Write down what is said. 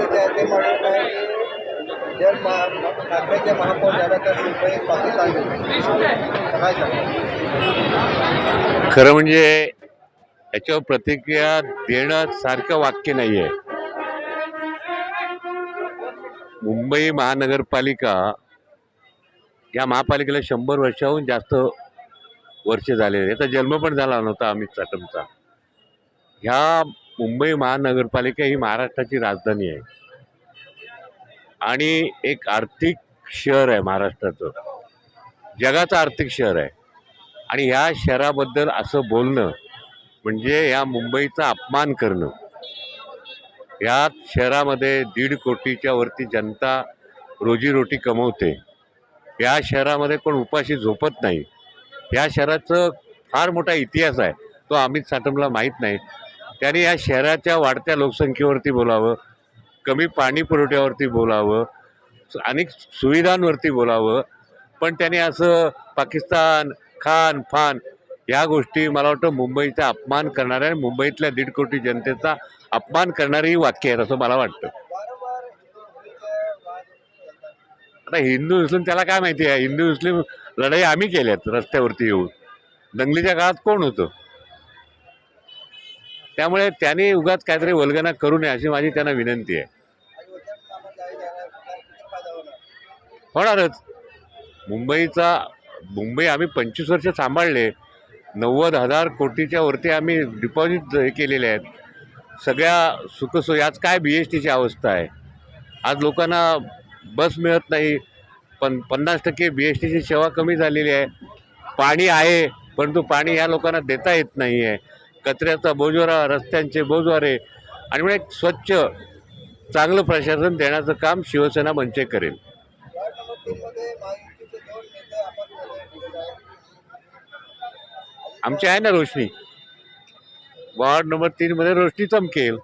गरजेचे आहे ते म्हणून आहे की जर ठाकरेचे महापौर झाला तर मुंबई पाकिस्तान काय सांगतात? खरं म्हणजे याच्यावर प्रतिक्रिया देणं सारखं वाक्य नाही आहे. मुंबई महानगरपालिका या महापालिकेला 100 वर्षाहून जास्त वर्ष झालेले. याचा जन्म पण झाला नव्हता अमित साटमचा. ह्या मुंबई महानगरपालिका ही महाराष्ट्राची राजधानी आहे आणि एक आर्थिक शहर आहे महाराष्ट्राचं, जगाचं आर्थिक शहर आहे. आणि ह्या शहराबद्दल असं बोलणं म्हणजे या मुंबईचा अपमान करणं. या शहरामध्ये 1.5 कोटीच्या वरती जनता रोजीरोटी कमवते. या शहरामध्ये कोण उपाशी झोपत नाही. या शहराचं फार मोठा इतिहास आहे, तो अमित साटमला माहीत नाही. त्याने या शहराच्या वाढत्या लोकसंख्येवरती बोलावं, कमी पाणी पुरवठ्यावरती बोलावं, अनेक सुविधांवरती बोलावं. पण त्याने असं पाकिस्तान, खान फान या गोष्टी मला वाटतं मुंबईचा अपमान करणाऱ्या, मुंबईतल्या 1.5 कोटी जनतेचा अपमान करणारी वाक्य आहेत असं मला वाटतं. आता हिंदू मुस्लिम त्याला काय माहिती आहे? हिंदू मुस्लिम लढाई आम्ही केल्यात रस्त्यावरती येऊन. दंगलीच्या काळात कोण होतं? त्यामुळे त्याने उगाच काहीतरी वल्गना करू नये अशी माझी त्यांना विनंती आहे. होणारच. मुंबई आम्ही 25 वर्ष सांभाळले. 90,000 कोटीच्या वरती आम्ही डिपॉझिट केलेले आहेत. सगळ्या सुखसोयी. आज काय BSTची अवस्था आहे. आज लोकांना बस मिळत नाही. 50% BSTची सेवा कमी झालेली आहे. पाणी आहे परंतु पाणी या लोकांना देता येत नाही आहे. कचऱ्याचा बोजवारा, रस्त्यांचे बोजवारे आणि म्हणजे स्वच्छ चांगलं प्रशासन देण्याचं काम शिवसेना मंचे करेल. आमची आहे ना रोशनी. वार्ड नंबर 3 मध्ये रोशनी चमकेल.